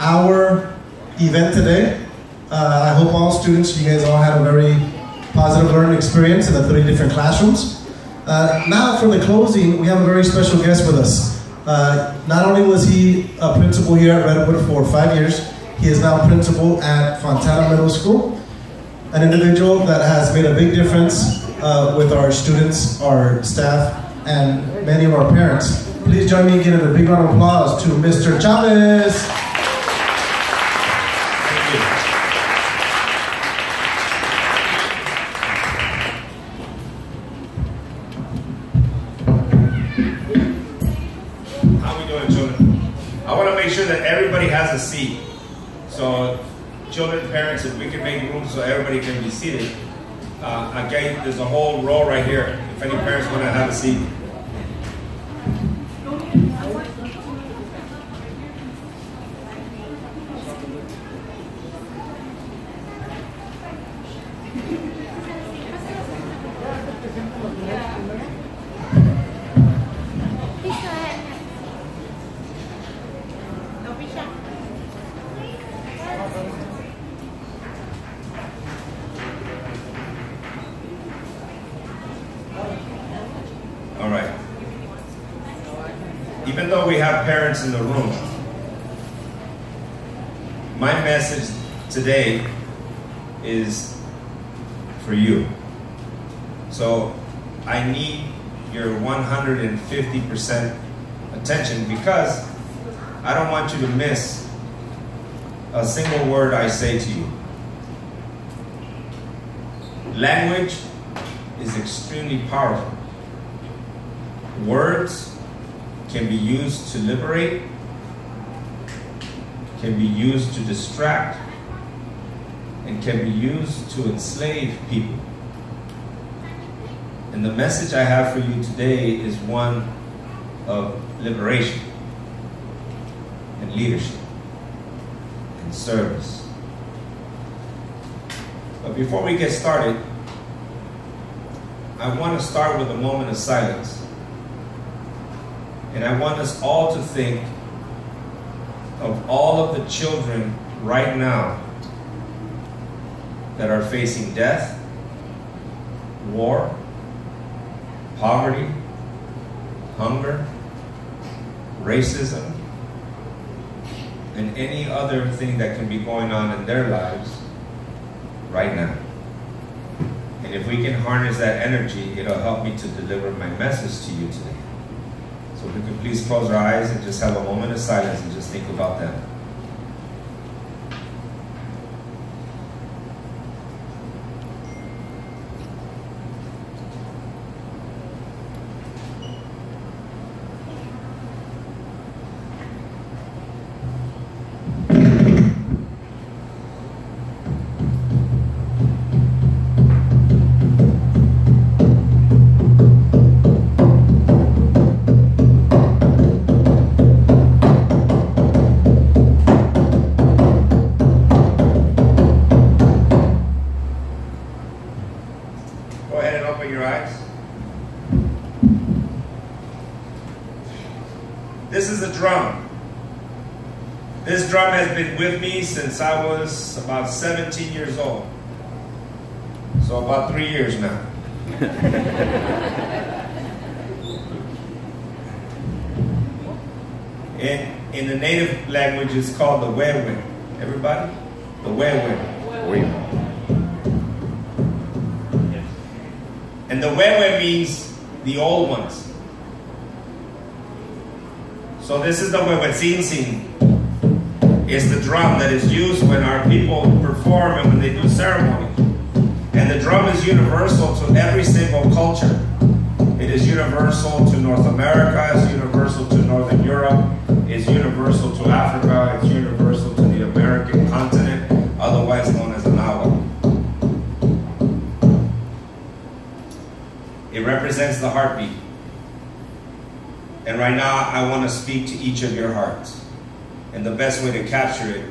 our event today. I hope all students, you guys all had a very positive learning experience in the 3 different classrooms. Now for the closing, we have a very special guest with us. Not only was he a principal here at Redwood for 5 years, he is now principal at Fontana Middle School, an individual that has made a big difference with our students, our staff, and many of our parents. Please join me again in a big round of applause to Mr. Chavez. Thank you. How are we doing, children? I want to make sure that everybody has a seat. So, children, parents, if we can make room so everybody can be seated. Again, there's a whole row right here. If any parents want to have a seat. All right. Even though we have parents in the room, my message today is for you. So I need your 150% attention, because I don't want you to miss a single word I say to you. Language is extremely powerful. Words can be used to liberate, can be used to distract, and can be used to enslave people. And the message I have for you today is one of liberation and leadership and service. But before we get started, I want to start with a moment of silence. And I want us all to think of all of the children right now that are facing death, war, poverty, hunger, racism, and any other thing that can be going on in their lives right now. And if we can harness that energy, it'll help me to deliver my message to you today. So if we could please close our eyes and just have a moment of silence and just think about them. This is a drum. This drum has been with me since I was about 17 years old. So about 3 years now. In the native language, it's called the wewe. Everybody? The wewe. And the wewe means the old ones. So this is the wewe. It's the drum that is used when our people perform and when they do ceremonies. And the drum is universal to every single culture. It is universal to North America, it's universal to Northern Europe, it's universal to Africa, it's universal to the American continent, otherwise known as the Nahuatl. It represents the heartbeat. And right now, I want to speak to each of your hearts. And the best way to capture it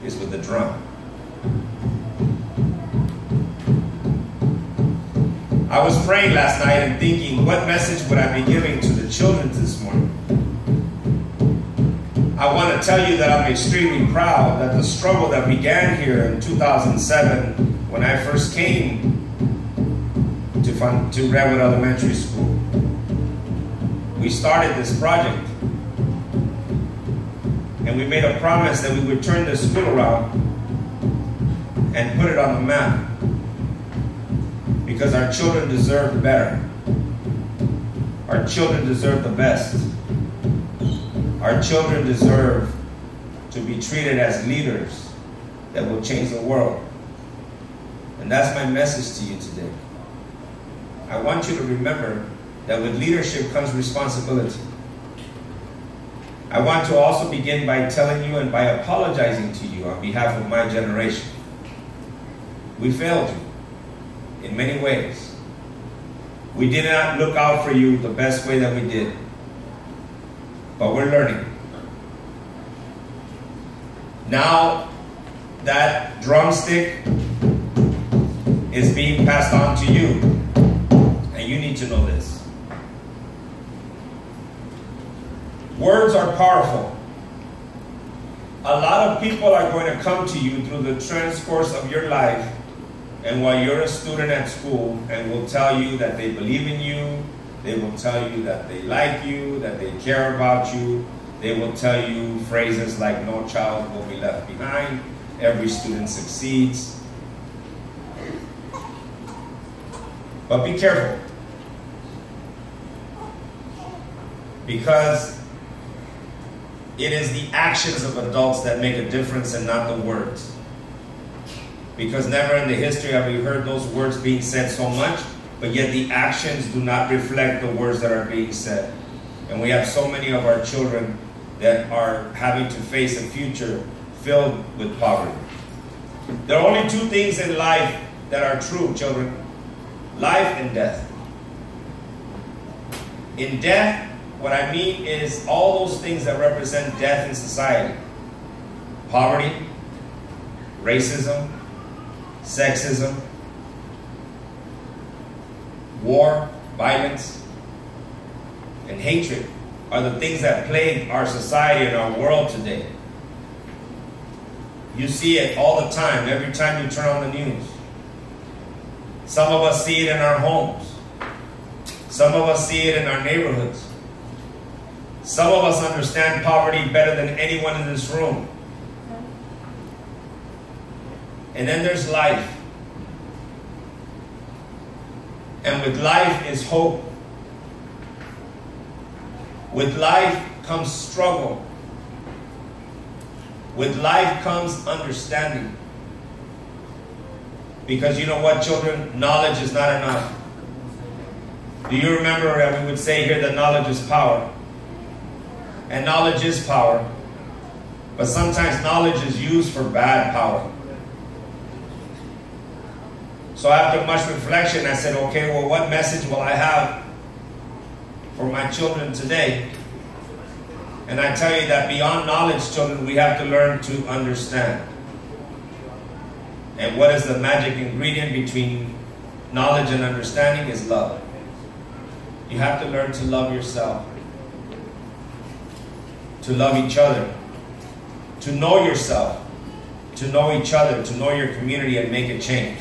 is with the drum. I was praying last night and thinking, what message would I be giving to the children this morning? I want to tell you that I'm extremely proud that the struggle that began here in 2007 when I first came to Redwood Elementary School, we started this project. And we made a promise that we would turn this school around and put it on the map. Because our children deserve better. Our children deserve the best. Our children deserve to be treated as leaders that will change the world. And that's my message to you today. I want you to remember that with leadership comes responsibility. I want to also begin by telling you and by apologizing to you on behalf of my generation. We failed you in many ways. We did not look out for you the best way that we did. But we're learning. Now that drumstick is being passed on to you. And you need to know this. Words are powerful. A lot of people are going to come to you through the transcourse of your life and while you're a student at school and will tell you that they believe in you, they will tell you that they like you, that they care about you. They will tell you phrases like no child will be left behind, every student succeeds. But be careful. Because it is the actions of adults that make a difference and not the words. Because never in the history have we heard those words being said so much, but yet the actions do not reflect the words that are being said. And we have so many of our children that are having to face a future filled with poverty. There are only two things in life that are true, children. Life and death. In death, what I mean is all those things that represent death in society. Poverty, racism, sexism, war, violence, and hatred are the things that plague our society and our world today. You see it all the time, every time you turn on the news. Some of us see it in our homes. Some of us see it in our neighborhoods. Some of us understand poverty better than anyone in this room. And then there's life. And with life is hope. With life comes struggle. With life comes understanding. Because you know what, children? Knowledge is not enough. Do you remember that we would say here that knowledge is power? And knowledge is power. But sometimes knowledge is used for bad power. So after much reflection, I said, okay, well, what message will I have for my children today? And I tell you that beyond knowledge, children, we have to learn to understand. And what is the magic ingredient between knowledge and understanding is love. You have to learn to love yourself, to love each other, to know yourself, to know each other, to know your community and make a change.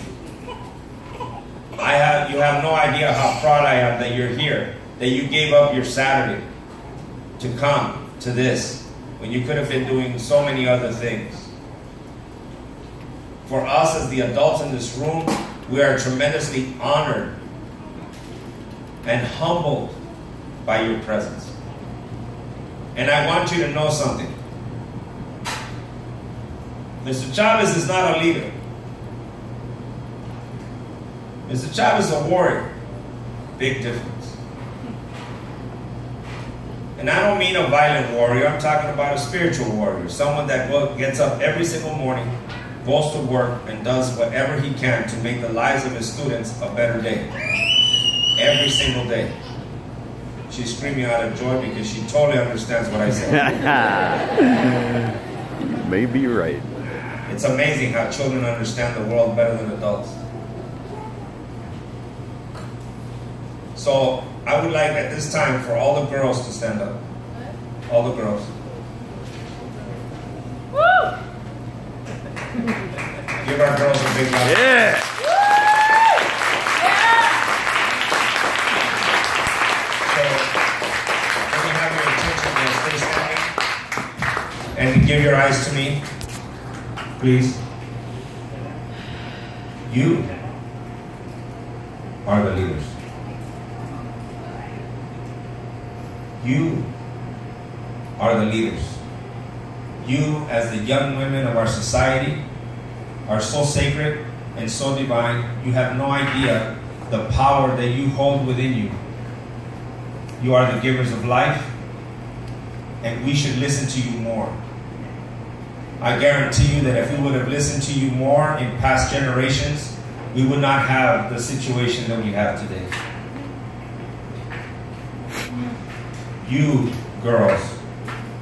You have no idea how proud I am that you're here, that you gave up your Saturday to come to this when you could have been doing so many other things. For us as the adults in this room, we are tremendously honored and humbled by your presence. And I want you to know something. Mr. Chavez is not a leader. Mr. Chavez is a warrior. Big difference. And I don't mean a violent warrior. I'm talking about a spiritual warrior. Someone that gets up every single morning, goes to work, and does whatever he can to make the lives of his students a better day. Every single day. She's screaming out of joy because she totally understands what I said. You may be right. It's amazing how children understand the world better than adults. So I would like at this time for all the girls to stand up. All the girls. Give our girls a big round. Yeah. So, let me have your attention now. Stay standing. And give your eyes to me, please. You are the leaders. You are the leaders. You, as the young women of our society, are so sacred and so divine. You have no idea the power that you hold within you. You are the givers of life, and we should listen to you more. I guarantee you that if we would have listened to you more in past generations, we would not have the situation that we have today. You, girls,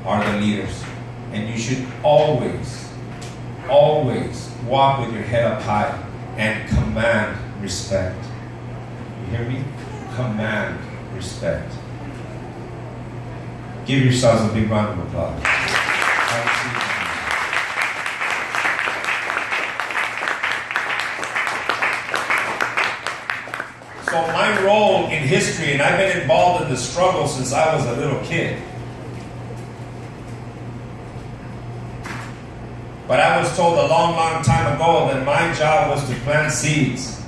are the leaders. And you should always, always walk with your head up high and command respect. You hear me? Command respect. Give yourselves a big round of applause. So my role in history, and I've been involved in the struggle since I was a little kid. But I was told a long, long time ago that my job was to plant seeds.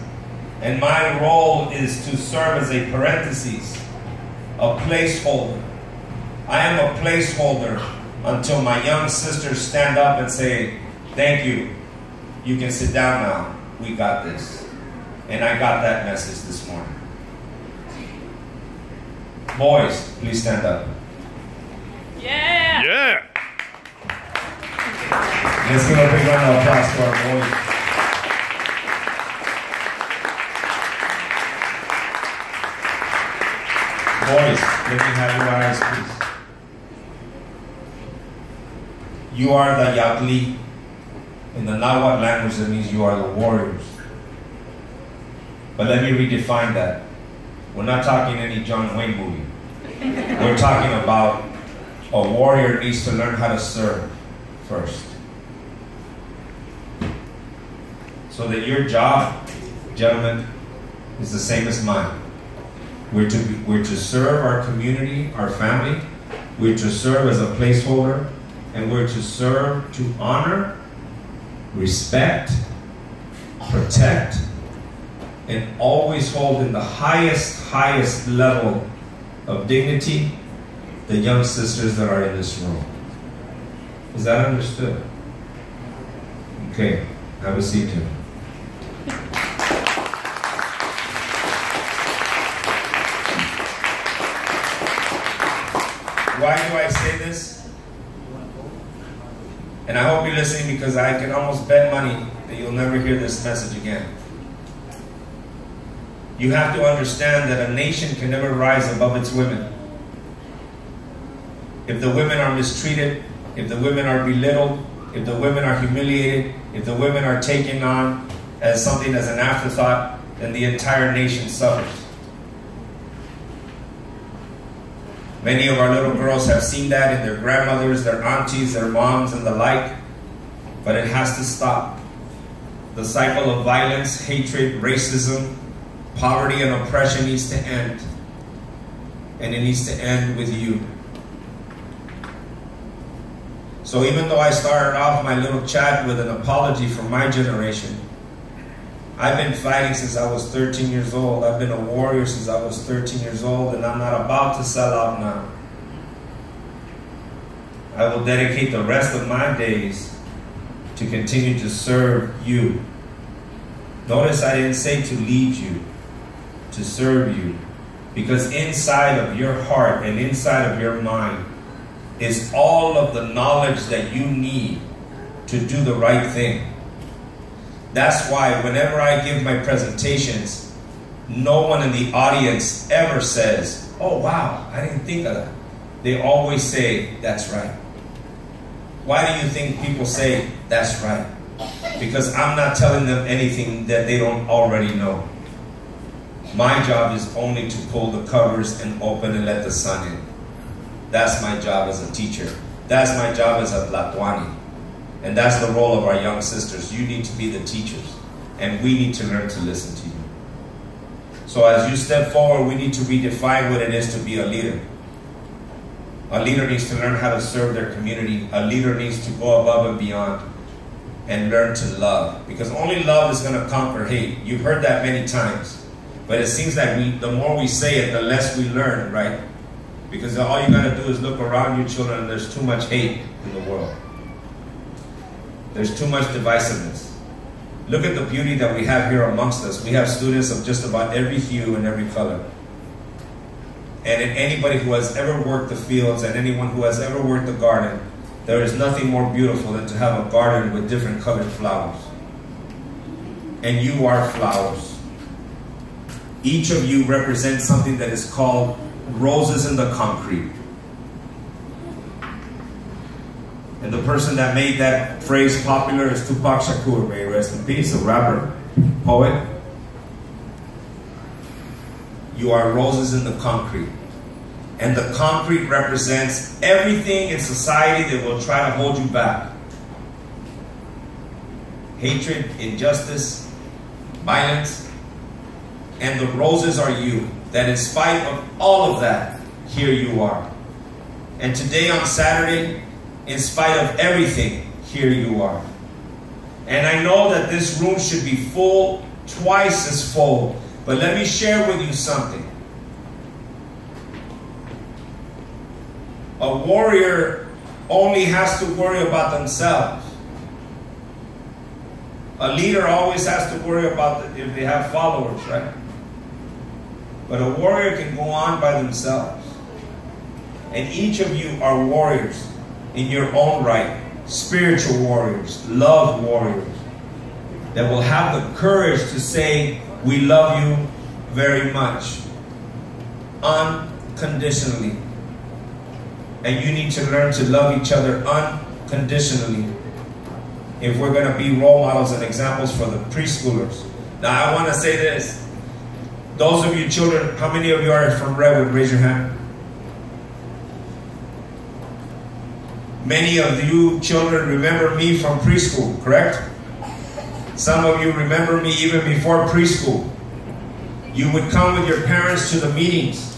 And my role is to serve as a parenthesis, a placeholder. I am a placeholder until my young sisters stand up and say, thank you. You can sit down now. We got this. And I got that message this morning. Boys, please stand up. Yeah. Yeah. Let's give a big round of applause to our boys. Boys, let me have your eyes, please. You are the Yagli. In the Nahuatl language, that means you are the warriors. But let me redefine that. We're not talking any John Wayne movie. We're talking about a warrior needs to learn how to serve first. So that your job, gentlemen, is the same as mine. We're to serve our community, our family. We're to serve as a placeholder. And we're to serve to honor, respect, protect, and always hold in the highest level of dignity the young sisters that are in this room. Is that understood? Okay, have a seat here. Why do I say this? And I hope you're listening, because I can almost bet money that you'll never hear this message again. You have to understand that a nation can never rise above its women. If the women are mistreated, if the women are belittled, if the women are humiliated, if the women are taken on as something as an afterthought, then the entire nation suffers. Many of our little girls have seen that in their grandmothers, their aunties, their moms, and the like. But it has to stop. The cycle of violence, hatred, racism, poverty, and oppression needs to end. And it needs to end with you. So even though I started off my little chat with an apology for my generation, I've been fighting since I was 13 years old. I've been a warrior since I was 13 years old, and I'm not about to sell out now. I will dedicate the rest of my days to continue to serve you. Notice I didn't say to lead you, to serve you. Because inside of your heart and inside of your mind is all of the knowledge that you need to do the right thing. That's why whenever I give my presentations, no one in the audience ever says, oh wow, I didn't think of that. They always say, that's right. Why do you think people say, that's right? Because I'm not telling them anything that they don't already know. My job is only to pull the covers and open and let the sun in. That's my job as a teacher. That's my job as a Tlatuani. And that's the role of our young sisters. You need to be the teachers, and we need to learn to listen to you. So as you step forward, we need to redefine what it is to be a leader. A leader needs to learn how to serve their community. A leader needs to go above and beyond and learn to love, because only love is going to conquer hate. You've heard that many times, but it seems like the more we say it, the less we learn, right? Because all you got to do is look around you, children, and there's too much hate in the world. There's too much divisiveness. Look at the beauty that we have here amongst us. We have students of just about every hue and every color. And anybody who has ever worked the fields and anyone who has ever worked the garden, there is nothing more beautiful than to have a garden with different colored flowers. And you are flowers. Each of you represents something that is called roses in the concrete. And the person that made that phrase popular is Tupac Shakur, may he rest in peace, a rapper, poet. You are roses in the concrete. And the concrete represents everything in society that will try to hold you back. Hatred, injustice, violence. And the roses are you. That in spite of all of that, here you are. And today on Saturday, in spite of everything, here you are. And I know that this room should be full, twice as full. But let me share with you something. A warrior only has to worry about themselves. A leader always has to worry about if they have followers, right? But a warrior can go on by themselves. And each of you are warriors in your own right. Spiritual warriors, love warriors, that will have the courage to say, we love you very much, unconditionally. And you need to learn to love each other unconditionally if we're going to be role models and examples for the preschoolers. Now I want to say this. Those of you children, how many of you are from Redwood? Raise your hand. Many of you children remember me from preschool, correct? Some of you remember me even before preschool. You would come with your parents to the meetings,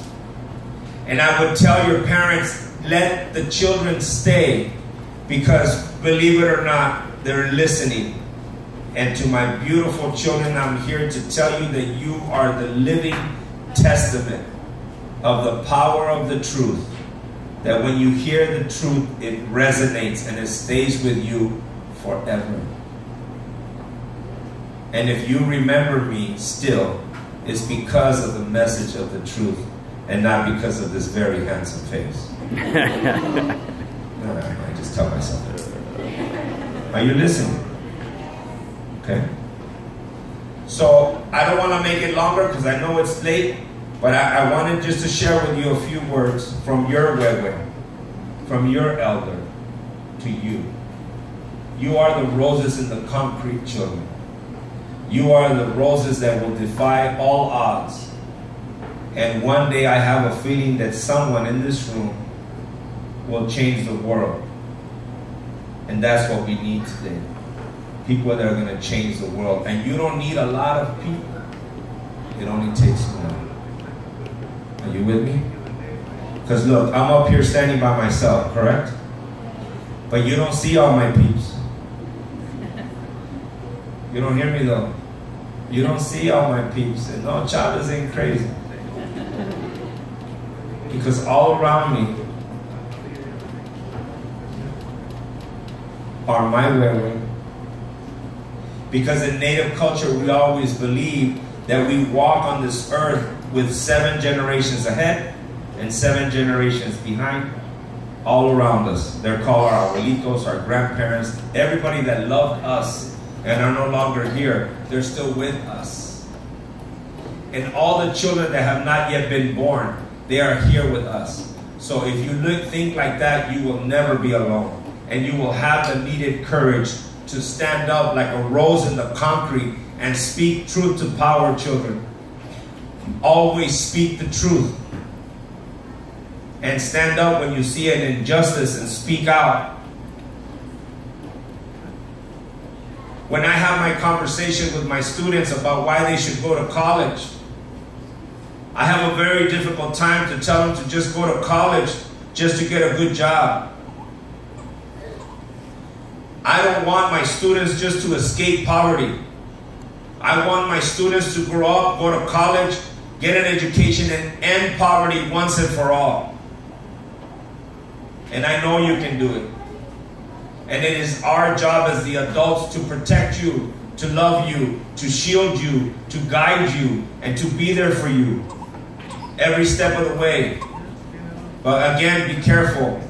and I would tell your parents, let the children stay, because believe it or not, they're listening. And to my beautiful children, I'm here to tell you that you are the living testament of the power of the truth. That when you hear the truth, it resonates and it stays with you forever. And if you remember me still, it's because of the message of the truth and not because of this very handsome face. I just tell myself that. Are you listening? Okay. So I don't want to make it longer because I know it's late, but I wanted just to share with you a few words from your Wewe, from your elder to you. You are the roses in the concrete, children. You are the roses that will defy all odds. And one day I have a feeling that someone in this room will change the world. And that's what we need today. People that are going to change the world. And you don't need a lot of people. It only takes one. Are you with me? Because look, I'm up here standing by myself, correct? But you don't see all my peeps. You don't hear me though. You don't see all my peeps. And no, Chavez ain't crazy. Because all around me are my Wewe. Because in Native culture, we always believe that we walk on this earth with 7 generations ahead and 7 generations behind, all around us. They're called our abuelitos, our grandparents, everybody that loved us and are no longer here. They're still with us. And all the children that have not yet been born, they are here with us. So if you think like that, you will never be alone. And you will have the needed courage to stand up like a rose in the concrete and speak truth to power, children. Always speak the truth. And stand up when you see an injustice and speak out. When I have my conversation with my students about why they should go to college, I have a very difficult time to tell them to just go to college just to get a good job. I don't want my students just to escape poverty. I want my students to grow up, go to college, get an education, and end poverty once and for all. And I know you can do it. And it is our job as the adults to protect you, to love you, to shield you, to guide you, and to be there for you every step of the way. But again, be careful,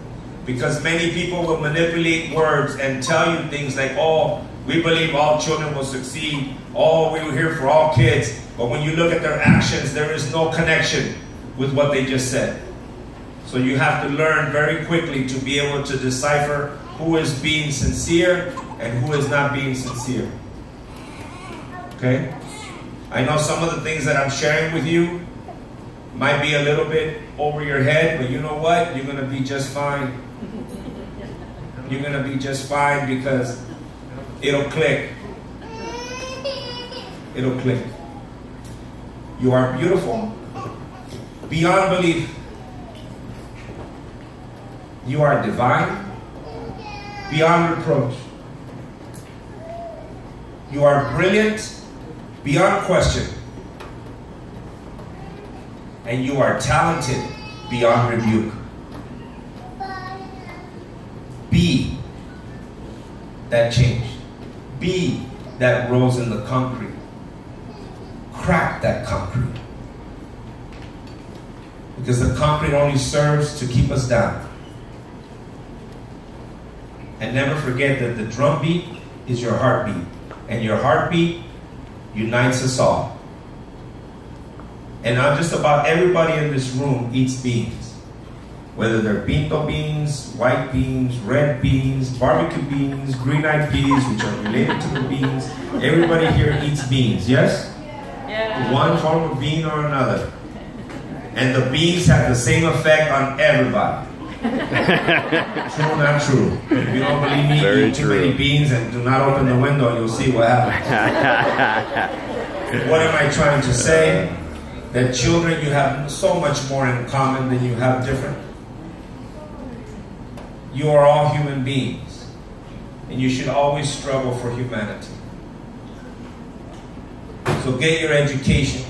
because many people will manipulate words and tell you things like, oh, we believe all children will succeed. Oh, we were here for all kids. But when you look at their actions, there is no connection with what they just said. So you have to learn very quickly to be able to decipher who is being sincere and who is not being sincere. Okay? I know some of the things that I'm sharing with you might be a little bit over your head, but you know what? You're going to be just fine. You're going to be just fine because it'll click. It'll click. You are beautiful beyond belief. You are divine beyond reproach. You are brilliant beyond question. And you are talented beyond rebuke. Be that change. Be that rose in the concrete. Crack that concrete. Because the concrete only serves to keep us down. And never forget that the drum beat is your heartbeat. And your heartbeat unites us all. And now just about everybody in this room eats beans. Whether they're pinto beans, white beans, red beans, barbecue beans, green-eyed peas, which are related to the beans. Everybody here eats beans, yes? Yeah. One form of bean or another. And the beans have the same effect on everybody. True or not true? If you don't believe me, Very eat too true. many beans and do not open the window and you'll see what happens. What am I trying to say? That children, you have so much more in common than you have different. You are all human beings. And you should always struggle for humanity. So get your education.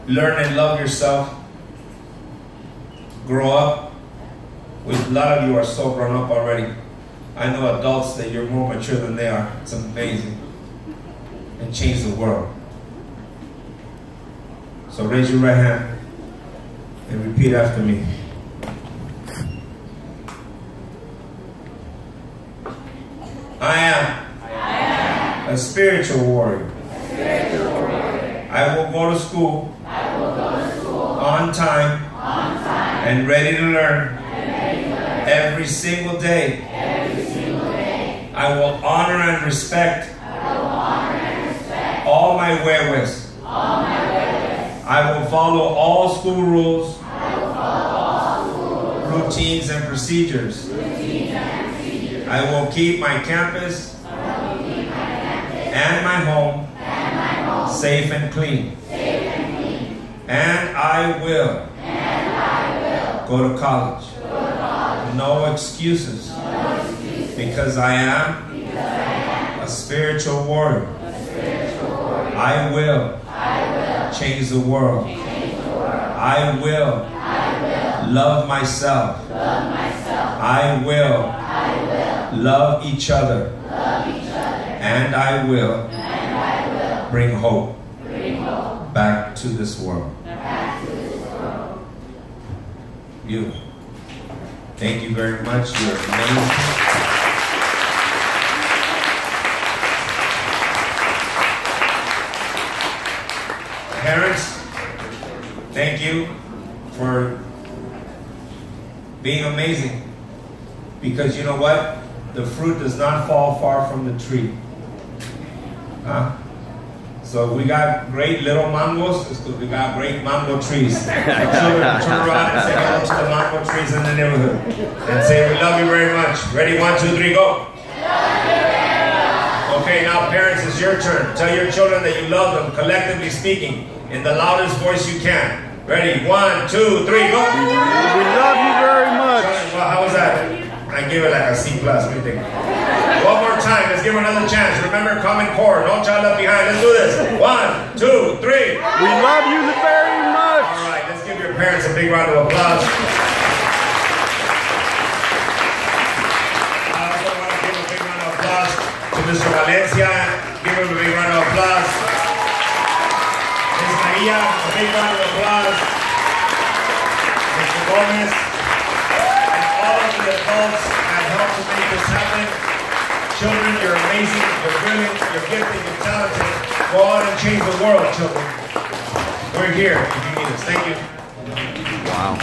Learn and love yourself. Grow up. A lot of you are so grown up already. I know adults that you're more mature than they are. It's amazing. And change the world. So raise your right hand and repeat after me. I am a spiritual warrior. I will go to school on time and ready to learn every single day. I will honor and respect all my wherewiths. I will follow all school rules, routines, and procedures. I will keep my campus and my home safe and clean. And I will go to college. No excuses. Because I am a spiritual warrior. I will change the world. I will love myself. I will love each other. And I will bring hope back to this world. You. Thank you very much. You're amazing. Parents, thank you for being amazing. Because you know what? The fruit does not fall far from the tree. Huh? So we got great little mangoes, it's because we got great mango trees. So children, turn around and say hello to the mango trees in the neighborhood. And say, we love you very much. Ready? 1, 2, 3, go. Okay, now parents, it's your turn. Tell your children that you love them, collectively speaking, in the loudest voice you can. Ready? 1, 2, 3, go! We love you very much. Well, how was that? I give it like a C+. What do you think? One more time. Let's give her another chance. Remember, common core. No child left behind. Let's do this. 1, 2, 3. We love you very much. All right. Let's give your parents a big round of applause. I also want to give a big round of applause to Mr. Valencia. Give him a big round of applause. Ms. Maria, a big round of applause. Mr. Gomez. All of the adults have helped to make this happen. Children, you're amazing, you're brilliant, you're gifted, you're talented. Go on and change the world, children. We're here if you need us. Thank you. Wow.